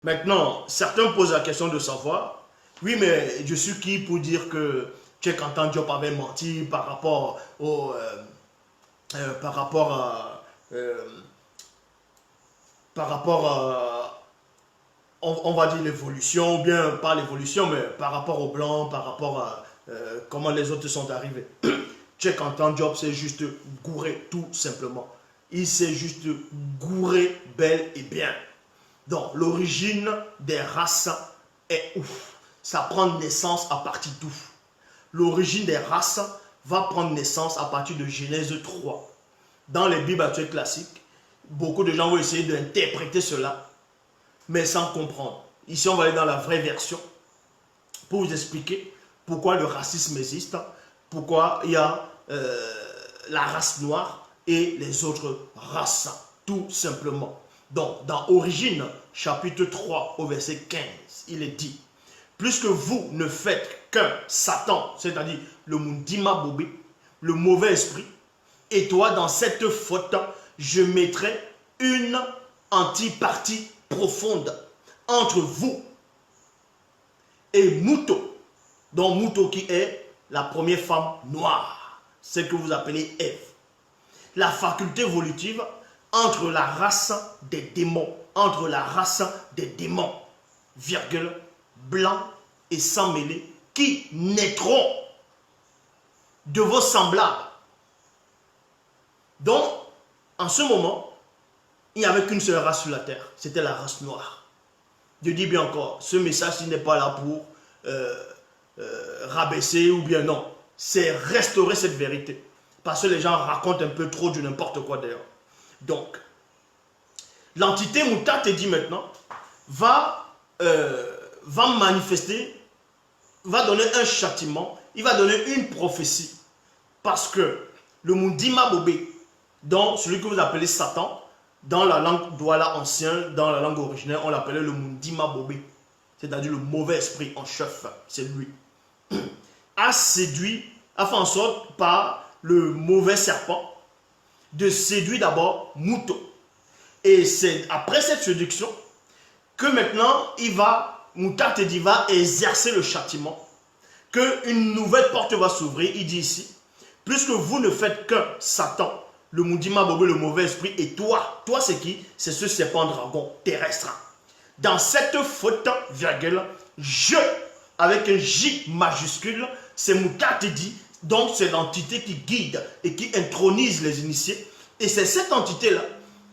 Maintenant, certains posent la question de savoir, oui, mais je suis qui pour dire que Cheikh Anta Diop avait menti par rapport par rapport à, euh, par rapport à, on va dire l'évolution, ou bien pas l'évolution, mais par rapport aux blancs, par rapport à comment les autres sont arrivés. Cheikh Anta Diop s'est juste gouré, tout simplement. Il s'est juste gouré bel et bien. Donc, l'origine des races est ouf. Ça prend naissance à partir d'où? L'origine des races va prendre naissance à partir de Genèse 3. Dans les Bibles actuelles classiques, beaucoup de gens vont essayer d'interpréter cela, mais sans comprendre. Ici, on va aller dans la vraie version pour vous expliquer pourquoi le racisme existe, pourquoi il y a la race noire et les autres races, tout simplement. Donc, dans Origine, chapitre 3, au verset 15, il est dit, puisque vous ne faites qu'un Satan, c'est-à-dire le Mundima Bobé, le mauvais esprit, et toi, dans cette faute, je mettrai une antipartie profonde entre vous et Mouto, dont Mouto qui est la première femme noire, ce que vous appelez Ève. La faculté évolutive entre la race des démons, virgule, blancs et sans mêlé, qui naîtront de vos semblables. Donc, en ce moment, il n'y avait qu'une seule race sur la terre, c'était la race noire. Je dis bien encore, ce message n'est pas là pour rabaisser ou bien non, c'est restaurer cette vérité. Parce que les gens racontent un peu trop du n'importe quoi d'ailleurs. Donc, l'entité Mouta te dit maintenant, va manifester, va donner un châtiment, il va donner une prophétie. Parce que le Mundima Bobé, donc celui que vous appelez Satan, dans la langue Douala ancienne, dans la langue originaire, on l'appelait le Mundima Bobé, c'est-à-dire le mauvais esprit en chef, c'est lui, a séduit, a fait en sorte par le mauvais serpent de séduire d'abord Mouto. Et c'est après cette séduction que maintenant Mouta te dit, va exercer le châtiment, qu'une nouvelle porte va s'ouvrir. Il dit ici, puisque vous ne faites qu'un Satan, le Mundima Bobé, le mauvais esprit, et toi c'est qui? C'est ce serpent dragon terrestre. Dans cette faute, virgule, je, avec un J majuscule, c'est Mouta te dit, donc c'est l'entité qui guide et qui intronise les initiés. Et c'est cette entité-là,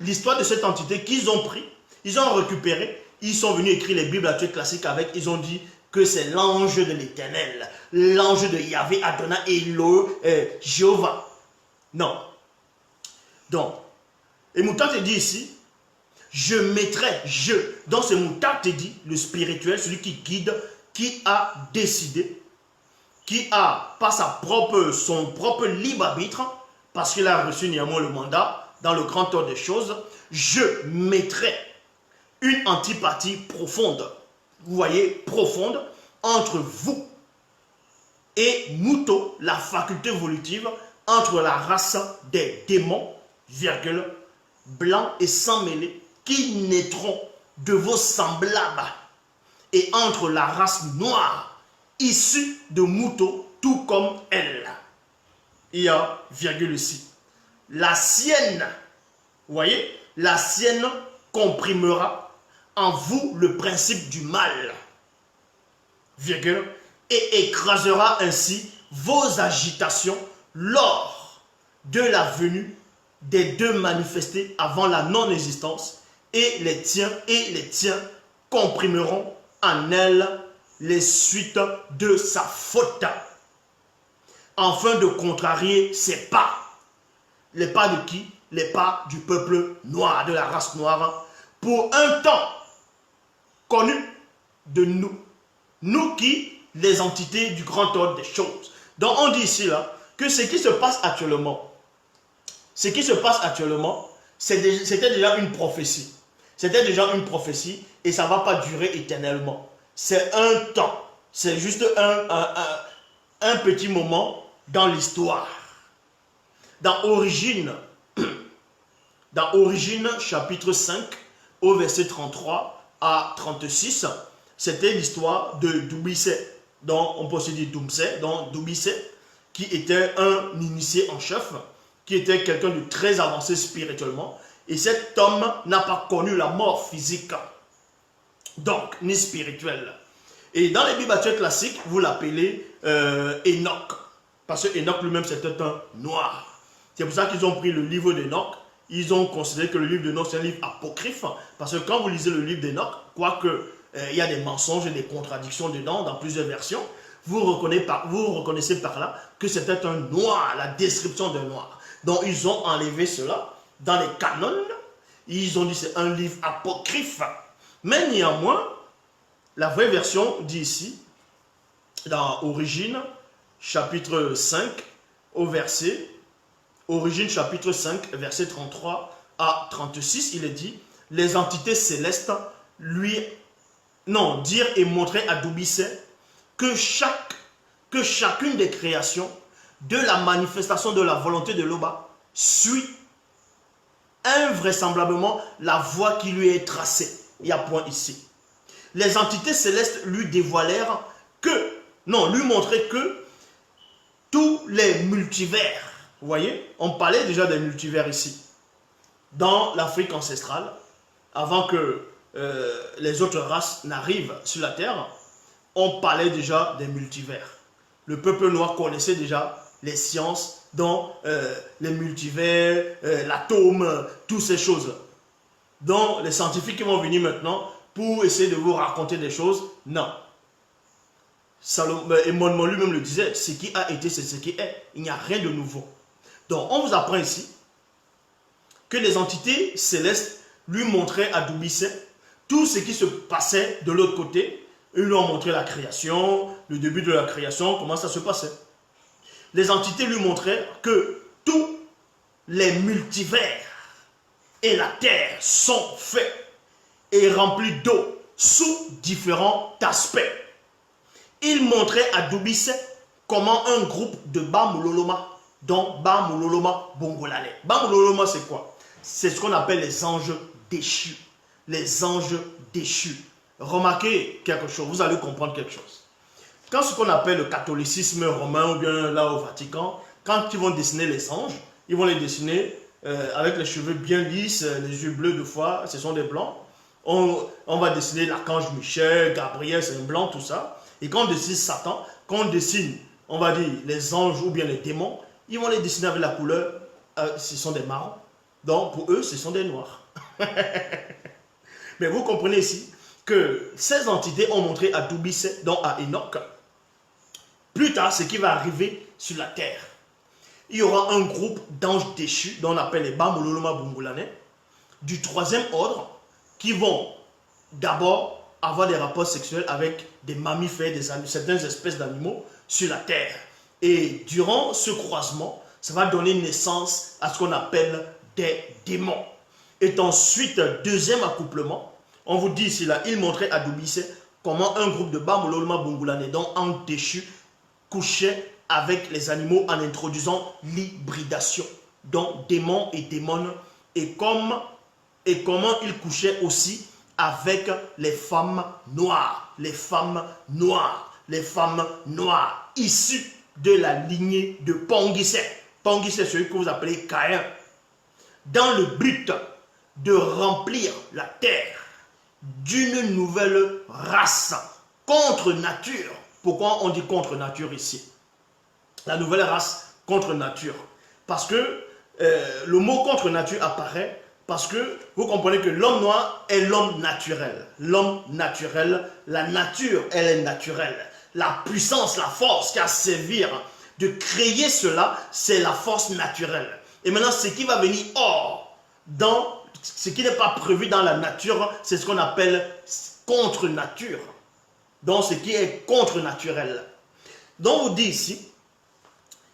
l'histoire de cette entité qu'ils ont pris, ils ont récupéré, ils sont venus écrire les Bibles actuelles classiques avec, ils ont dit que c'est l'ange de l'Éternel, l'ange de Yahvé, Adonai et Jéhovah. Non. Donc, et Mouta te dit ici, je mettrai, donc c'est Mouta te dit, le spirituel, celui qui guide, qui a décidé, qui a, par son propre libre arbitre, parce qu'il a reçu néanmoins le mandat, dans le grand ordre des choses, je mettrai une antipathie profonde, vous voyez, profonde, entre vous et Mouto, la faculté évolutive, entre la race des démons, virgule, blancs et sans mêlé, qui naîtront de vos semblables, et entre la race noire, issue de Mouto, tout comme elle. Il y a virgule ici. La sienne, vous voyez, la sienne comprimera en vous le principe du mal, virgule, et écrasera ainsi vos agitations lors de la venue des deux manifestés avant la non-existence, et les tiens comprimeront en elle les suites de sa faute, afin de contrarier ses pas. Les pas de qui? Les pas du peuple noir, de la race noire, pour un temps connu de nous. Nous qui, les entités du grand ordre des choses. Donc on dit ici là, que ce qui se passe actuellement, c'était déjà une prophétie. C'était déjà une prophétie et ça ne va pas durer éternellement. C'est un temps. C'est juste un petit moment dans l'histoire. Dans Origine chapitre 5, au verset 33, à 36, c'était l'histoire de Doumbissé, dont on peut aussi dire Doumbissé, qui était un initié en chef, qui était quelqu'un de très avancé spirituellement. Et cet homme n'a pas connu la mort physique, donc ni spirituelle. Et dans les Bibles actuelles classiques, vous l'appelez Enoch. Parce que Enoch lui-même, c'était un noir. C'est pour ça qu'ils ont pris le livre d'Enoch. Ils ont considéré que le livre d'Enoch, c'est un livre apocryphe. Parce que quand vous lisez le livre d'Enoch, quoique il y a des mensonges et des contradictions dedans, dans plusieurs versions, vous reconnaissez par là que c'était un noir, la description d'un noir. Donc ils ont enlevé cela dans les canons. Ils ont dit que c'est un livre apocryphe. Mais néanmoins, la vraie version dit ici, dans Origine, chapitre 5, Origine chapitre 5, verset 33 à 36, il est dit, les entités célestes dirent et montraient à Doumbissé que chacune des créations de la manifestation de la volonté de l'Oba suit invraisemblablement la voie qui lui est tracée. Il y a point ici. Les entités célestes lui montraient que tous les multivers, vous voyez, on parlait déjà des multivers ici, dans l'Afrique ancestrale, avant que les autres races n'arrivent sur la terre, on parlait déjà des multivers. Le peuple noir connaissait déjà les sciences, dont les multivers, l'atome, toutes ces choses. Donc les scientifiques qui vont venir maintenant pour essayer de vous raconter des choses, non. Emmanuel lui-même le disait, ce qui a été, c'est ce qui est. Il n'y a rien de nouveau. Donc on vous apprend ici que les entités célestes lui montraient à Doumbissé tout ce qui se passait de l'autre côté. Ils lui ont montré la création, le début de la création, comment ça se passait. Les entités lui montraient que tous les multivers et la terre sont faits et remplis d'eau sous différents aspects. Il montrait à Doumbissé comment un groupe de Bamuloloma, dont Bamuloloma Bongolale. Bamuloloma, c'est quoi? C'est ce qu'on appelle les anges déchus. Les anges déchus. Remarquez quelque chose, vous allez comprendre quelque chose. Quand ce qu'on appelle le catholicisme romain ou bien là au Vatican, quand ils vont dessiner les anges, ils vont les dessiner avec les cheveux bien lisses, les yeux bleus de fois, ce sont des blancs. On va dessiner l'archange Michel, Gabriel, c'est un blanc, tout ça. Et quand on dessine Satan, quand on dessine, on va dire, les anges ou bien les démons, ils vont les dessiner avec la couleur, ce sont des marrons. Donc pour eux, ce sont des noirs. Mais vous comprenez ici que ces entités ont montré à Doumbissé, donc à Enoch, plus tard ce qui va arriver sur la terre. Il y aura un groupe d'anges déchus, dont on appelle les Bamuloloma Bongolane, du troisième ordre, qui vont d'abord avoir des rapports sexuels avec des mammifères, certaines espèces d'animaux sur la terre. Et durant ce croisement, ça va donner naissance à ce qu'on appelle des démons. Et ensuite, deuxième accouplement, on vous dit ici là, il montrait à Doumbissé comment un groupe de Bamuloloma Bongolane, donc en déchu, couchait avec les animaux en introduisant l'hybridation, donc démons et démones, et comment il couchait aussi avec les femmes noires, issues de la lignée de Ponguissé. Ponguissé, celui que vous appelez Caïn, dans le but de remplir la terre d'une nouvelle race contre nature. Pourquoi on dit contre nature ici? La nouvelle race contre nature. Parce que le mot contre nature apparaît parce que vous comprenez que l'homme noir est l'homme naturel. L'homme naturel, la nature, elle est naturelle. La puissance, la force qui a servir de créer cela, c'est la force naturelle. Et maintenant, ce qui va venir hors, dans ce qui n'est pas prévu dans la nature, c'est ce qu'on appelle contre-nature. Donc, ce qui est contre-naturel. Donc, on dit ici,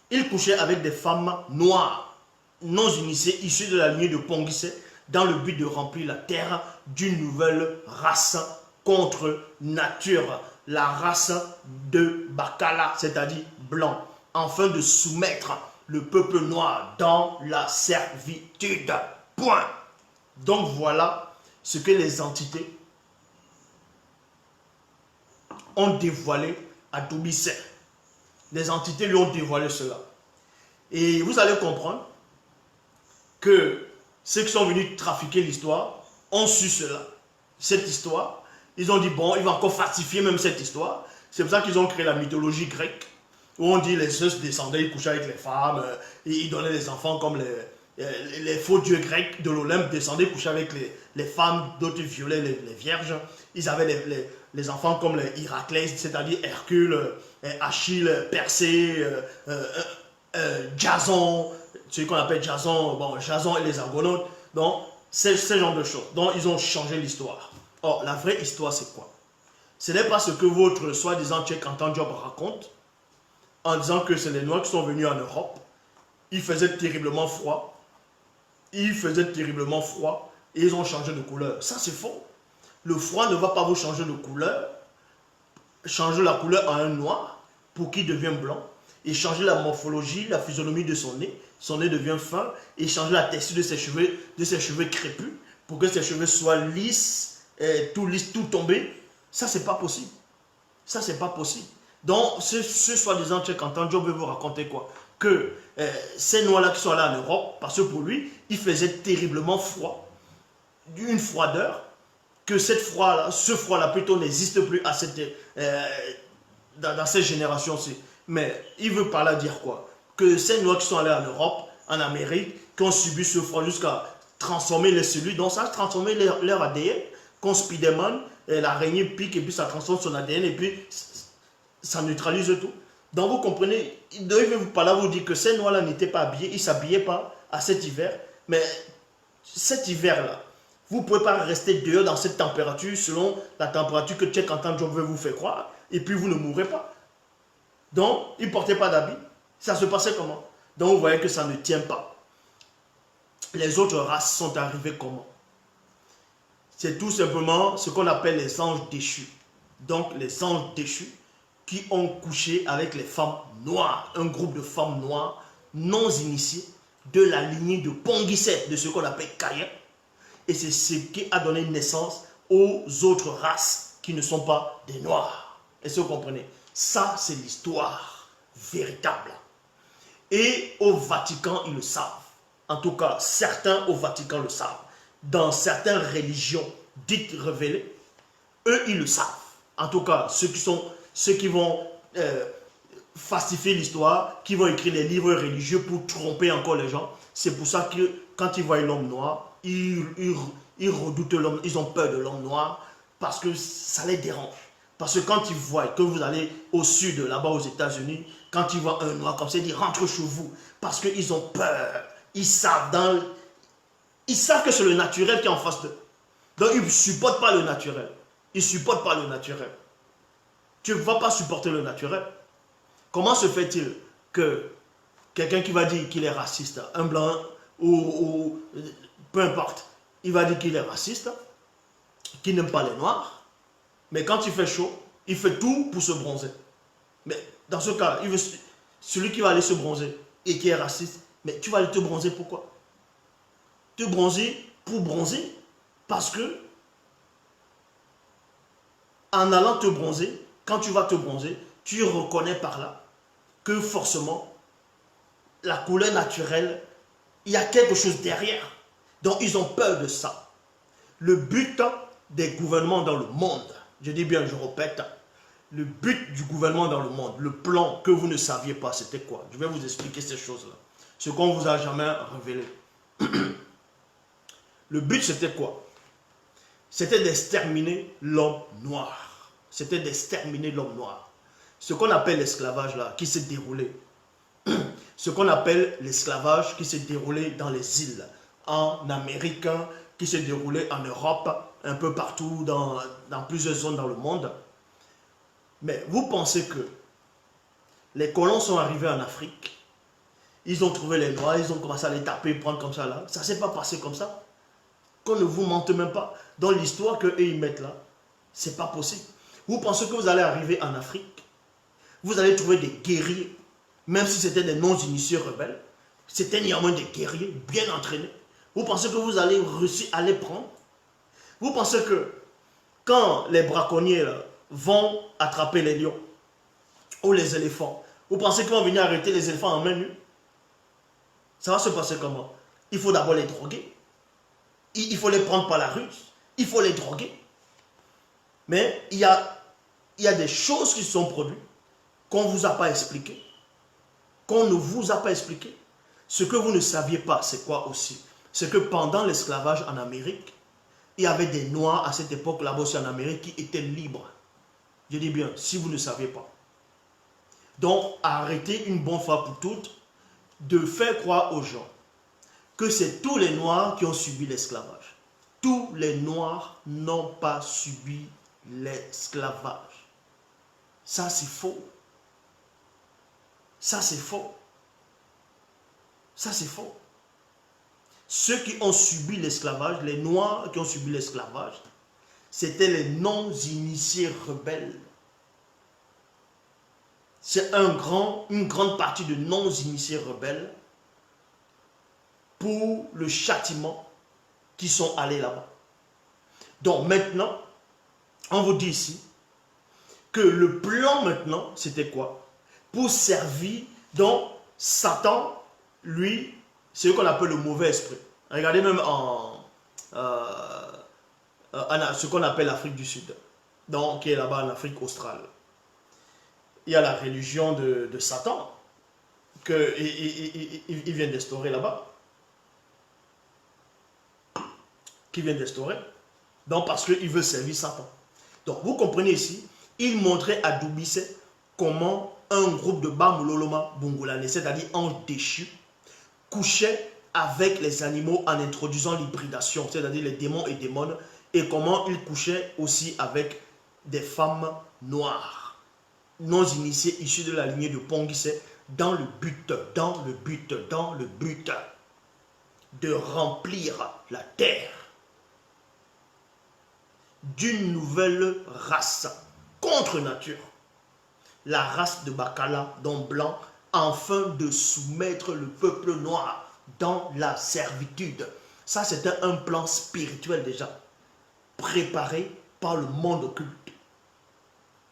il couchait avec des femmes noires, non initiées, issues de la lignée de Ponguissé, dans le but de remplir la terre d'une nouvelle race contre nature, la race de Bakala, c'est-à-dire blanc, afin de soumettre le peuple noir dans la servitude. Point. Donc voilà ce que les entités ont dévoilé à Tobisset. Les entités lui ont dévoilé cela. Et vous allez comprendre que ceux qui sont venus trafiquer l'histoire ont su cela. Cette histoire, ils ont dit, bon, ils vont encore falsifier même cette histoire. C'est pour ça qu'ils ont créé la mythologie grecque, où on dit les Zeus descendaient, ils couchaient avec les femmes, et ils donnaient les enfants comme les faux dieux grecs de l'Olympe descendaient, couchaient avec les femmes, d'autres violaient les vierges. Ils avaient les enfants comme les Héraclès, c'est-à-dire Hercule, Achille, Persée, Jason, celui qu'on appelle Jason, bon, Jason et les Argonautes. Donc, c'est ce genre de choses. Donc, ils ont changé l'histoire. Or, la vraie histoire, c'est quoi? Ce n'est pas ce que votre soi-disant Cheikh Anta Diop raconte, en disant que c'est les Noirs qui sont venus en Europe. Il faisait terriblement froid. Il faisait terriblement froid. Et ils ont changé de couleur. Ça, c'est faux. Le froid ne va pas vous changer de couleur. Changer la couleur en un noir pour qu'il devienne blanc. Et changer la morphologie, la physionomie de son nez. Son nez devient fin. Et changer la texture de ses cheveux crépus pour que ses cheveux soient lisses, tout tombés. Ça, c'est pas possible. Ça, c'est pas possible. Donc, ce soi-disant Cheikh Anta Diop veut vous raconter quoi? Que ces noirs-là qui sont allés en Europe, parce que pour lui, il faisait terriblement froid. Une froideur, que ce froid-là plutôt n'existe plus dans cette génération-ci. Mais il veut par là dire quoi? Que ces noirs qui sont allés en Europe, en Amérique, qui ont subi ce froid jusqu'à transformer les cellules, donc ça a transformé leur ADN, comme Spiderman, l'araignée pique et puis ça transforme son ADN et puis ça neutralise tout. Donc vous comprenez, il veut par là vous dire que ces noirs-là n'étaient pas habillés, ils ne s'habillaient pas à cet hiver, mais cet hiver-là, vous ne pouvez pas rester dehors dans cette température selon la température que Cheikh Anta Diop veut vous faire croire, et puis vous ne mourrez pas. Donc, ils ne portaient pas d'habits. Ça se passait comment? Donc, vous voyez que ça ne tient pas. Les autres races sont arrivées comment? C'est tout simplement ce qu'on appelle les anges déchus. Donc, les anges déchus qui ont couché avec les femmes noires, un groupe de femmes noires non initiées de la lignée de Ponguisset, de ce qu'on appelle Kayen. Et c'est ce qui a donné naissance aux autres races qui ne sont pas des noirs. Est-ce que vous comprenez? Ça, c'est l'histoire véritable. Et au Vatican, ils le savent. En tout cas, certains au Vatican le savent. Dans certaines religions dites révélées, eux, ils le savent. En tout cas, ceux qui vont falsifier l'histoire, qui vont écrire les livres religieux pour tromper encore les gens. C'est pour ça que quand ils voient l'homme noir, ils redoutent l'homme, ils ont peur de l'homme noir parce que ça les dérange. Parce que quand ils voient que vous allez au sud, là-bas aux États-Unis, quand ils voient un noir comme ça, ils disent rentre chez vous parce qu'ils ont peur. Ils savent que c'est le naturel qui est en face d'eux. Donc ils ne supportent pas le naturel. Ils ne supportent pas le naturel. Tu ne vas pas supporter le naturel. Comment se fait-il que quelqu'un qui va dire qu'il est raciste, un blanc ou peu importe, il va dire qu'il est raciste, qu'il n'aime pas les noirs, mais quand il fait chaud, il fait tout pour se bronzer. Mais dans ce cas, celui qui va aller se bronzer et qui est raciste, mais tu vas aller te bronzer pourquoi? Te bronzer pour bronzer parce que en allant te bronzer, quand tu vas te bronzer, tu reconnais par là que forcément, la couleur naturelle, il y a quelque chose derrière. Donc, ils ont peur de ça. Le but des gouvernements dans le monde, je dis bien, je répète, le but du gouvernement dans le monde, le plan que vous ne saviez pas, c'était quoi? Je vais vous expliquer ces choses-là. Ce qu'on ne vous a jamais révélé. Le but, c'était quoi? C'était d'exterminer l'homme noir. C'était d'exterminer l'homme noir. Ce qu'on appelle l'esclavage là, qui s'est déroulé. Ce qu'on appelle l'esclavage qui s'est déroulé dans les îles, en Amérique, qui s'est déroulé en Europe, un peu partout, dans plusieurs zones dans le monde. Mais vous pensez que les colons sont arrivés en Afrique, ils ont trouvé les noirs, ils ont commencé à les taper, prendre comme ça là. Ça ne s'est pas passé comme ça. Qu'on ne vous mente même pas. Dans l'histoire qu'eux ils mettent là, ce n'est pas possible. Vous pensez que vous allez arriver en Afrique, vous allez trouver des guerriers, même si c'était des non-initiés rebelles, c'était néanmoins des guerriers bien entraînés. Vous pensez que vous allez réussir à les prendre? Vous pensez que quand les braconniers là, vont attraper les lions ou les éléphants, vous pensez qu'ils vont venir arrêter les éléphants en main nue? Ça va se passer comment? Il faut d'abord les droguer. Il faut les prendre par la ruse. Il faut les droguer. Mais il y a des choses qui sont produites qu'on ne vous a pas expliquées. Qu'on ne vous a pas expliquées. Ce que vous ne saviez pas, c'est quoi aussi? C'est que pendant l'esclavage en Amérique, il y avait des Noirs à cette époque là-bas aussi en Amérique qui étaient libres. Je dis bien, si vous ne saviez pas. Donc, arrêtez une bonne fois pour toutes de faire croire aux gens que c'est tous les Noirs qui ont subi l'esclavage. Tous les Noirs n'ont pas subi l'esclavage. Ça, c'est faux. Ça, c'est faux. Ça, c'est faux. Ceux qui ont subi l'esclavage, les Noirs qui ont subi l'esclavage, c'était les non-initiés rebelles. C'est une grande partie de non-initiés rebelles pour le châtiment qui sont allés là-bas. Donc maintenant, on vous dit ici que le plan maintenant, c'était quoi? Pour servir, donc Satan, lui, c'est ce qu'on appelle le mauvais esprit. Regardez même ce qu'on appelle l'Afrique du Sud, donc qui est là-bas en Afrique australe. Il y a la religion de Satan qu'il vient d'instaurer là-bas. Qui vient d'instaurer. Donc parce qu'il veut servir Satan. Donc vous comprenez ici, il montrait à Doubissé comment un groupe de Bamuloloma Bungulane, c'est-à-dire anges déchus, couchait avec les animaux en introduisant l'hybridation, c'est-à-dire les démons et démones, et comment il couchait aussi avec des femmes noires, non initiées, issues de la lignée de Ponguissé, dans le but de remplir la terre d'une nouvelle race contre nature, la race de Bakala, donc blanc, afin de soumettre le peuple noir dans la servitude. Ça, c'était un plan spirituel déjà, préparé par le monde occulte.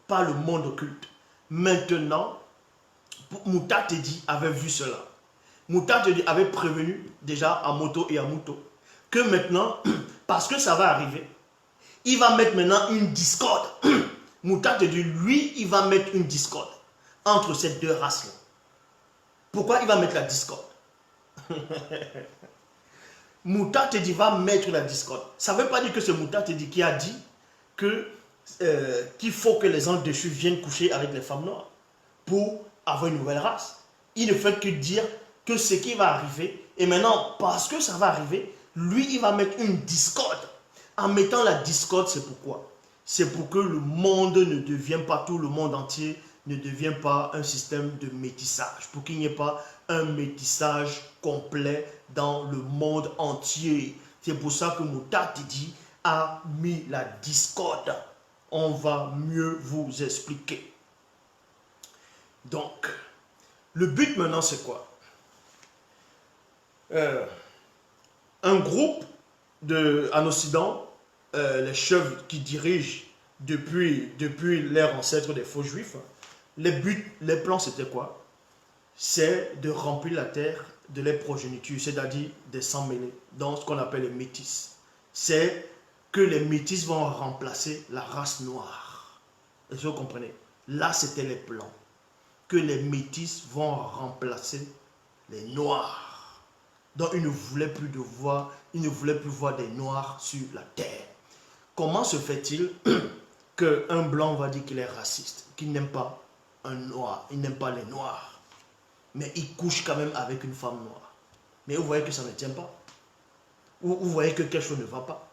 Par le monde occulte. Maintenant, Mouta Tedi avait vu cela. Mouta Tedi avait prévenu déjà à Moto et à Mouto que maintenant, parce que ça va arriver, il va mettre maintenant une discorde. Mouta Tedi, lui, il va mettre une discorde entre ces deux races-là. Pourquoi il va mettre la discorde? Mouta Tedi va mettre la discorde. Ça ne veut pas dire que c'est Mouta Tedi qui a dit qu'il faut que les anges déchus viennent coucher avec les femmes noires pour avoir une nouvelle race. Il ne fait que dire que ce qui va arriver, et maintenant, parce que ça va arriver, lui, il va mettre une discorde. En mettant la discorde, c'est pourquoi? C'est pour que le monde ne devienne pas, tout le monde entier, ne devienne pas un système de métissage. Pour qu'il n'y ait pas un métissage complet dans le monde entier. C'est pour ça que Mouta Tedi a mis la discorde. On va mieux vous expliquer. Donc, le but maintenant, c'est quoi? Un groupe en Occident, les chefs qui dirigent depuis l'ère ancêtre des faux juifs, les plans c'était quoi? C'est de remplir la terre de leurs progénitures, c'est-à-dire des sangs mêlés, dans ce qu'on appelle les métis. C'est que les métis vont remplacer la race noire. Est-ce que vous comprenez? Là, c'était les plans. Que les métis vont remplacer les noirs. Donc, ils ne voulaient plus voir des noirs sur la terre. Comment se fait-il qu'un blanc va dire qu'il est raciste, qu'il n'aime pas un noir, il n'aime pas les noirs, mais il couche quand même avec une femme noire? Mais vous voyez que ça ne tient pas. Vous voyez que quelque chose ne va pas.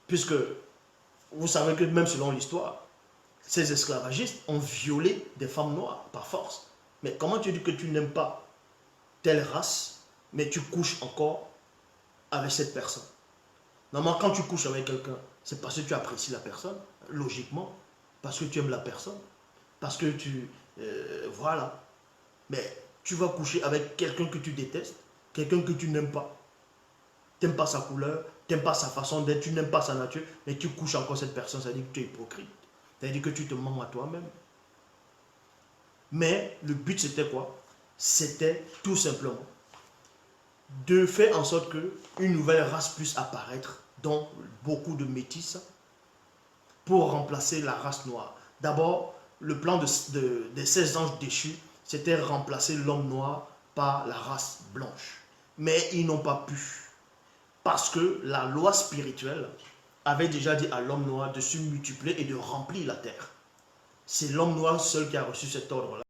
Puisque vous savez que même selon l'histoire, ces esclavagistes ont violé des femmes noires par force. Mais comment tu dis que tu n'aimes pas telle race, mais tu couches encore avec cette personne? Normalement, quand tu couches avec quelqu'un, c'est parce que tu apprécies la personne, logiquement, parce que tu aimes la personne, parce que voilà. Mais tu vas coucher avec quelqu'un que tu détestes, quelqu'un que tu n'aimes pas. Tu n'aimes pas sa couleur, tu n'aimes pas sa façon d'être, tu n'aimes pas sa nature, mais tu couches encore cette personne, ça dit que tu es hypocrite. C'est-à-dire que tu te mens à toi-même. Mais le but c'était quoi? C'était tout simplement de faire en sorte qu'une nouvelle race puisse apparaître, dont beaucoup de métis, pour remplacer la race noire. D'abord, le plan des 16 anges déchus, c'était remplacer l'homme noir par la race blanche. Mais ils n'ont pas pu. Parce que la loi spirituelle avait déjà dit à l'homme noir de se multiplier et de remplir la terre. C'est l'homme noir seul qui a reçu cet ordre-là.